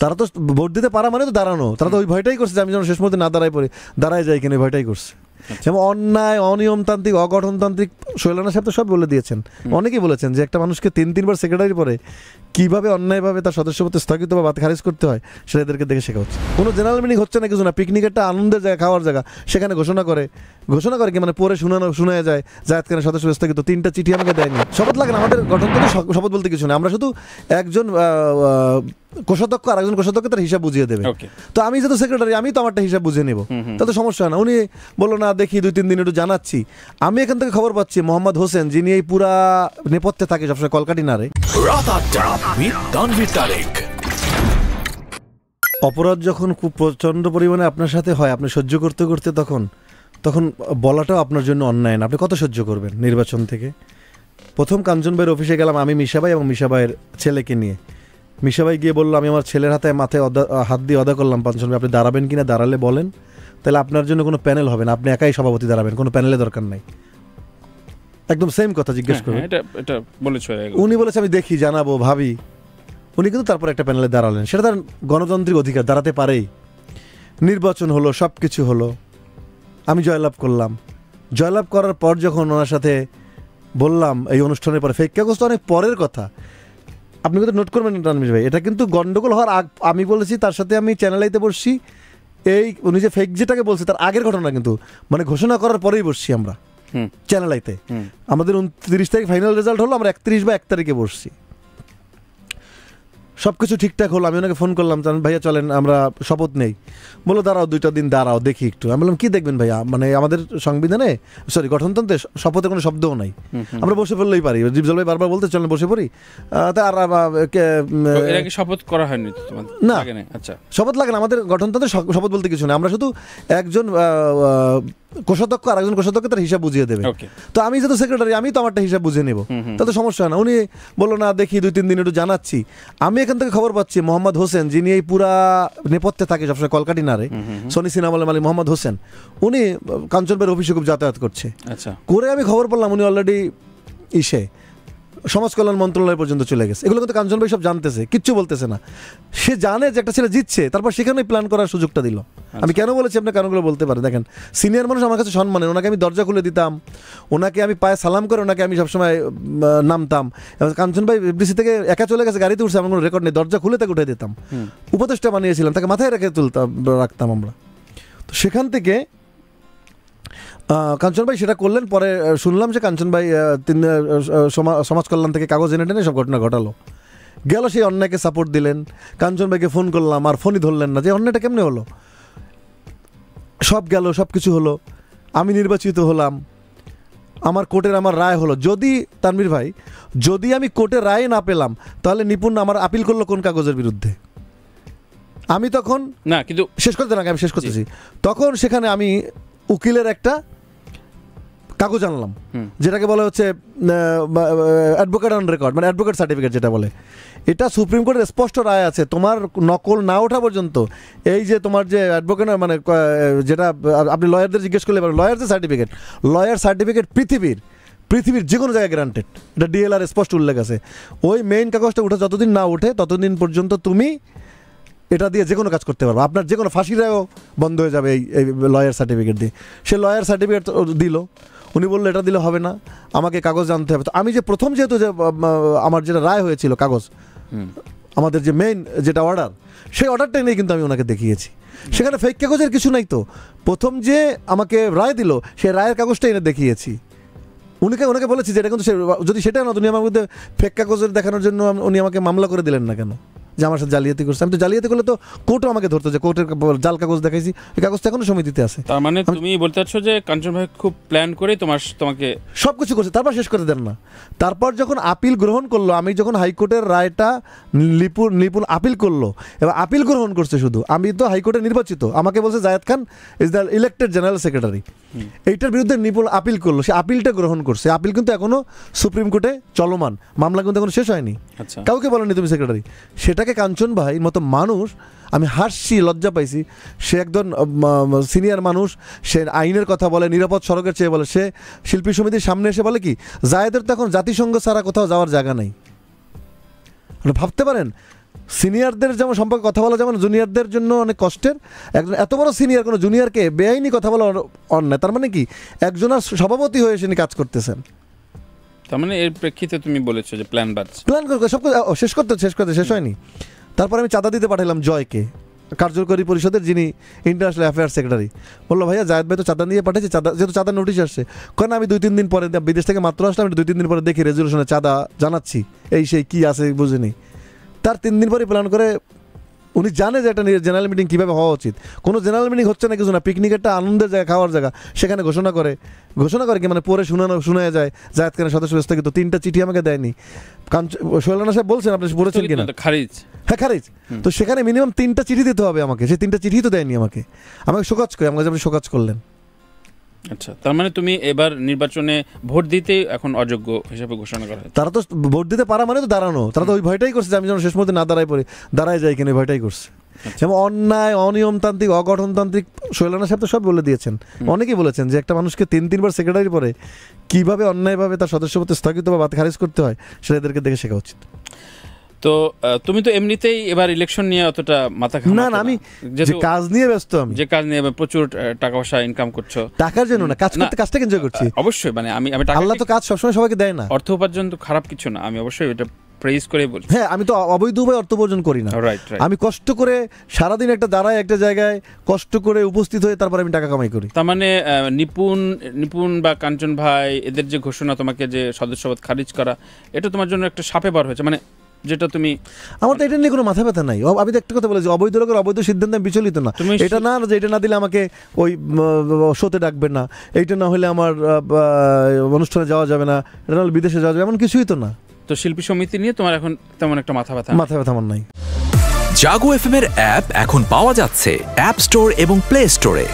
তারা তো ভোট দিতে পারা মানে তো দাঁড়ানো, তারা তো ওই ভয়টাই করছে যে আমি যেন শেষ মুহূর্তে না দাঁড়ায় যাই কিনা, ভয়টাই করছে। এবং অন্যায়, অনিয়মতান্ত্রিক, অগঠনতান্ত্রিক শৈলানা সাহেব তো সব বলে দিয়েছেন, অনেকেই বলেছেন যে একটা মানুষকে 3-3বার সেক্রেটারি পরে কীভাবে অন্যায়ভাবে তার সদস্যপদ স্থগিত বা বাদ খারিজ করতে হয় সেটা এদেরকে দেখে শেখা হচ্ছে। কোনো জেনারেল মিটিং হচ্ছে না, কিছু না, পিকনিক একটা আনন্দের জায়গা, খাওয়ার জায়গা, সেখানে ঘোষণা করে কি মানে পরে শোনা যায় জায়েদ খানের সদস্য স্থগিত, 3টা চিঠি আমাকে দেয়নি। শপথ লাগে না, আমাদের গঠনতন্ত্রে শপথ বলতে কিছু না, আমরা শুধু একজন কোষাধ্যক্ষ আর একজন কোষাধ্যক্ষ তার হিসাব বুঝিয়ে দেবে। তো আমি যেহেতু সেক্রেটারি, আমি তো আমারটা হিসাব বুঝিয়ে নেব, তাতে সমস্যা না। উনি বললো না দেখি 2-3 দিন একটু জানাচ্ছি। আমি এখান থেকে খবর পাচ্ছি মোহাম্মদ হোসেন, যিনি এই পুরা নেপথ্যে থাকে সবসময় কলকাটি নারে, অপরাধ যখন খুব প্রচন্ড পরিমাণে আপনার সাথে হয়, আপনি সহ্য করতে করতে তখন বলাটাও আপনার জন্য অন্যায় না। আপনি কত সহ্য করবেন? নির্বাচন থেকে প্রথম কাঞ্চন ভাইয়ের অফিসে গেলাম আমি, মিশা ভাই এবং মিশা ভাইয়ের ছেলেকে নিয়ে। মিশা ভাই গিয়ে বললো আমি আমার ছেলের মাথায় হাত দিয়ে অদা করলাম, কাঞ্চন ভাই আপনি দাঁড়াবেন কিনা, দাঁড়ালে বলেন, তাহলে আপনার জন্য কোনো প্যানেল হবে না, আপনি একাই সভাপতি দাঁড়াবেন, কোনো প্যানেলের দরকার নাই। একদম সেম কথা জিজ্ঞেস করবেন। উনি বলেছে আমি দেখি, জানাবো, ভাবি। উনি কিন্তু তারপর একটা প্যানেলে দাঁড়ালেন, সেটা তার গণতান্ত্রিক অধিকার, দাঁড়াতে পারেই। নির্বাচন হলো, সব কিছু হলো, আমি জয়লাভ করলাম। জয়লাভ করার পর যখন ওনার সাথে বললাম এই অনুষ্ঠানের পরে, ফেক কাগজ তো অনেক পরের কথা, আপনি কিন্তু নোট করবেন তানভীর ভাই, এটা কিন্তু গন্ডগোল হওয়ার আমি বলেছি তার সাথে, আমি চ্যানেলাইতে বসছি, এই উনি যে ফেক যেটাকে বলছে তার আগের ঘটনা, কিন্তু মানে ঘোষণা করার পরেই বসছি আমরা চ্যানেলাইতে। আমাদের 29 তারিখ ফাইনাল রেজাল্ট হলো, আমরা 31 বা 1 তারিখে বসছি। সব কিছু ঠিকঠাক হলো, আমি ওনাকে ফোন করলাম, ভাইয়া চলেন আমরা শপথ নেই। বললো দাঁড়াও 2টা দিন দাঁড়াও, দেখি একটু। আমি বললাম কি দেখবেন ভাইয়া, মানে আমাদের সংবিধানে গঠনতন্ত্রে শপথের কোনো শব্দও নাই, আমরা বসে পড়লেই পারি। জিবজল ভাই বারবার বলতে চলেন বসে পড়ি, শপথ করা হয়নি না। আচ্ছা, শপথ লাগে না, আমাদের গঠনতন্ত্রে শপথ বলতে কিছু না, আমরা শুধু একজন কোষাধ্যক্ষ আর একজন কোষাধ্যক্ষ তার হিসাব বুঝিয়ে দেবে। তো আমি যেহেতু সেক্রেটারি, আমি তো আমারটা হিসাব বুঝিয়ে নেব, তাতে সমস্যা না। উনি বললো না দেখি 2-3 দিন একটু জানাচ্ছি। আমি এখান থেকে খবর পাচ্ছি মোহাম্মদ হোসেন, যিনি এই পুরা নেপথ্যে থাকে সবসময় কলকাটি নারে, সনি সিনেমা মালিক মোহাম্মদ হোসেন, উনি কাঞ্চন ভাইয়ের অফিসে খুব যাতায়াত করছে। করে আমি খবর পেলাম উনি অলরেডি সমাজ কল্যাণ মন্ত্রণালয় পর্যন্ত চলে গেছে। এগুলো কিন্তু কাঞ্চন ভাই সব জানতেছে, কিচ্ছু বলতেছে না। সে জানে যে একটা ছেলে জিতছে, তারপর সেখানে প্ল্যান করার সুযোগটা দিল। আমি কেন বলেছি আপনার কারণগুলো বলতে পারে। দেখেন, সিনিয়র মানুষ আমার কাছে সম্মানের, ওনাকে আমি দরজা খুলে দিতাম, ওনাকে আমি পায়ে সালাম করে ওনাকে আমি সবসময় নামতাম। কাঞ্চন ভাই এফডিসি থেকে একা চলে গেছে, গাড়িতে উঠছে, আমার কোনো রেকর্ড নেই, দরজা খুলে তাকে উঠে দিতাম, উপদেষ্টা বানিয়েছিলাম, তাকে মাথায় রেখে রাখতাম আমরা। তো সেখান থেকে কাঞ্চন ভাই সেটা করলেন। পরে শুনলাম যে কাঞ্চন ভাই সমাজ কল্যাণ থেকে কাগজ এনে টেনে সব ঘটনা ঘটালো, গেল সেই অন্যায়কে সাপোর্ট দিলেন। কাঞ্চন ভাইকে ফোন করলাম, আর ফোনই ধরলেন না, যে অন্যায়টা কেমনে হলো। সব গেল, সব কিছু হলো, আমি নির্বাচিত হলাম, আমার কোর্টের আমার রায় হলো। যদি তানভীর ভাই, যদি আমি কোর্টের রায় না পেলাম, তাহলে নিপুণ আমার আপিল করলো কোন কাগজের বিরুদ্ধে? আমি তখন না, কিন্তু শেষ করতে না, আমি শেষ করতেছি। তখন সেখানে আমি উকিলের একটা কাগজ আনলাম, যেটাকে বলা হচ্ছে অ্যাডভোকেট অন রেকর্ড, মানে অ্যাডভোকেট সার্টিফিকেট যেটা বলে। এটা সুপ্রিম কোর্টের স্পষ্ট রায় আছে, তোমার নকল না ওঠা পর্যন্ত এই যে তোমার যে অ্যাডভোকেট, মানে যেটা আপনি লয়ারদের জিজ্ঞেস করলে পারেন, লয়ার যে সার্টিফিকেট, লয়ার সার্টিফিকেট পৃথিবীর যে কোনো জায়গায় গ্রান্টেড, এটা ডিএলআর স্পষ্ট উল্লেখ আছে। ওই মেইন কাগজটা উঠে যতদিন না ওঠে ততদিন পর্যন্ত তুমি এটা দিয়ে যে কোনো কাজ করতে পারবো, আপনার যে কোনো ফাঁসিরাও বন্ধ হয়ে যাবে এই লয়ার সার্টিফিকেট দিয়ে। সে লয়ার সার্টিফিকেট দিল, উনি বললো এটা দিলে হবে না, আমাকে কাগজ আনতে হবে। তো আমি যে প্রথম যেহেতু যে আমার যেটা রায় হয়েছিল কাগজ, আমাদের যে মেইন যেটা অর্ডার, সেই অর্ডারটাই নেই, কিন্তু আমি ওনাকে দেখিয়েছি। সেখানে ফেক কাগজের কিছু নাই। তো প্রথম যে আমাকে রায় দিল, সেই রায়ের কাগজটা এনে দেখিয়েছি। ওনাকে বলেছি যে এটা কিন্তু যদি সেটা না, উনি আমার মধ্যে ফেক কাগজের দেখানোর জন্য উনি আমাকে মামলা করে দিলেন না কেন, যে আমার সাথে জালিয়াতি করছে। আমি তো জালিয়াতি করলে তো কোর্টও আমাকে ধরতো, যে কোর্টের জাল কাগজ দেখাইছি, এই কাগজটা এখনো সমিতিতে আছে। তার মানে তুমি বলতে চাচ্ছ যে কাঞ্চন ভাই খুব প্ল্যান করে তোমাকে সবকিছু করছে, তারপর শেষ করে দেন না। তারপর যখন আপিল গ্রহণ করলো, আমি যখন হাইকোর্টের রায়টা নিপুণ আপিল করলো, এবার আপিল গ্রহণ করছে শুধু, আমি তো হাইকোর্টে নির্বাচিত, আমাকে বলছে Zayed Khan is the elected general secretary, এইটার বিরুদ্ধে নিপুণ আপিল করলো, সে আপিলটা গ্রহণ করছে। আপিল কিন্তু এখনো সুপ্রিম কোর্টে চলমান, মামলা কিন্তু এখনো শেষ হয়নি, কাউকে বলেনি তুমি সেক্রেটারি। সেটাকে কাঞ্চন ভাই মতো মানুষ, আমি হাসছি, লজ্জা পাইছি। সে একজন সিনিয়র মানুষ, সে আইনের কথা বলে, নিরাপদ সড়কের চেয়ে বলে। সে শিল্পী সমিতির সামনে এসে বলে কি, জায়েদের তো এখন জাতিসংঘ ছাড়া কোথাও যাওয়ার জায়গা নেই। ভাবতে পারেন, সিনিয়রদের যেমন সম্পর্কে কথা বলা যেমন জুনিয়রদের জন্য অনেক কষ্টের, একজন এত বড় সিনিয়র কোনো জুনিয়রকে বেআইনি কথা বলা অন্যায়। তার মানে কি একজনের সভাপতি হয়ে এসে কাজ করতেছেন। তার মানে এর প্রেক্ষিতে তুমি বলেছো যে প্ল্যান করে সব শেষ করতে শেষ হয়নি। তারপর আমি চাঁদা দিতে পাঠালাম জয়কে, কার্যকরী পরিষদের যিনি ইন্টারন্যাশনাল অ্যাফেয়ার্স সেক্রেটারি। বললো ভাইয়া জায়েদ ভাই তো চাঁদা নিয়ে পাঠিয়েছে, চাঁদা যেহেতু চাঁদা নোটিশ আসছে, কারণ আমি 2-3 দিন পরে বিদেশ থেকে মাত্র আসলাম, 2-3 দিন পরে দেখি রেজলিউশনে চাঁদা জানাচ্ছি, এই সেই কী আছে বুঝিনি। তার 3 দিন পরে প্ল্যান করে, উনি জানে যে একটা জেনারেল মিটিং কীভাবে হওয়া উচিত, কোনো জেনারেল মিটিং হচ্ছে না কিছু না, পিকনিক একটা আনন্দের জায়গা, খাওয়ার জায়গা, সেখানে ঘোষণা করে কি মানে পরে শোনা যায় জায়েদ খানের সদস্য স্থগিত, 3টা চিঠি আমাকে দেয়নি। সোহেল রানা সাহেব বলছেন আপনি পড়েছেন কিনা, খারিজ, হ্যাঁ খারিজ। তো সেখানে মিনিমাম 3টা চিঠি দিতে হবে আমাকে, সেই 3টা চিঠি তো দেয়নি আমাকে শোকজ করে, আমাকে আপনি শোকজ করলেন। আচ্ছা, তার মানে তুমি এবার নির্বাচনে ভোট দিতে এখন অযোগ্য হিসেবে ঘোষণা করা হয়েছে। তারা তো ভোট দিতে পারা মানে তো দাঁড়ানো, তারা তো ওই ভয়টাই করছে যে আমি যেন শেষ মুহূর্তে না দাঁড়ায় যাই কিনা, ভয়টাই করছে। এবং অন্যায়, অনিয়মতান্ত্রিক, অগঠনতান্ত্রিক সোহেল রানা সাহেব তো সব বলে দিয়েছেন, অনেকেই বলেছেন যে একটা মানুষকে 3-3 বার সেক্রেটারি পরে কিভাবে অন্যায়ভাবে তার সদস্যপদে স্থগিত বা খারিজ করতে হয় সেটা এদেরকে দেখে শেখা উচিত। তো তুমি তো এমনিতেই এবার ইলেকশন নিয়ে অতটা মাথা ঘামাতে না, আমি যে কাজ নিয়ে ব্যস্ত, আমি যে কাজ নিয়ে প্রচুর টাকা পয়সা ইনকাম করছো, টাকার জন্য না, কাজটাকে এনজয় করছি। অবশ্যই, মানে আমি আল্লাহ তো কাজ সবসময় সবাইকে দেয় না, অর্থ উপার্জন তো খারাপ কিছু না, আমি অবশ্যই এটা প্রেজ করে বলছি। হ্যাঁ, আমি তো অবৈধ উপায়ে অর্থ উপার্জন করি না, আমি কষ্ট করে সারাদিন একটা জায়গায় কষ্ট করে উপস্থিত হয়ে তারপর আমি টাকা কামাই করি। তার মানে নিপুণ বা কাঞ্চন ভাই এদের যে ঘোষণা তোমাকে যে সদস্যপদ খারিজ করা, এটা তোমার জন্য একটা সাপে বার হয়েছে, মানে যেটা তুমি, আমার তো এটা নিয়ে কোনো মাথা ব্যথা নাই। আমি তো একটা কথা বলেছি, অবৈধ লোকের অবৈধ সিদ্ধান্তে আমি বিচলিত না। এটা না যে এটা না দিলে আমাকে ওই শোতে ডাকবে না, এইটা না হলে আমার অনুষ্ঠানে যাওয়া যাবে না, এটা না হলে বিদেশে যাওয়া যাবে, এমন কিছুই তো না। তো শিল্পী সমিতি নিয়ে তোমার এখন তেমন একটা মাথা ব্যথা আমার নাই। জাগো এফএম এর অ্যাপ এখন পাওয়া যাচ্ছে অ্যাপ স্টোর এবং প্লে স্টোরে।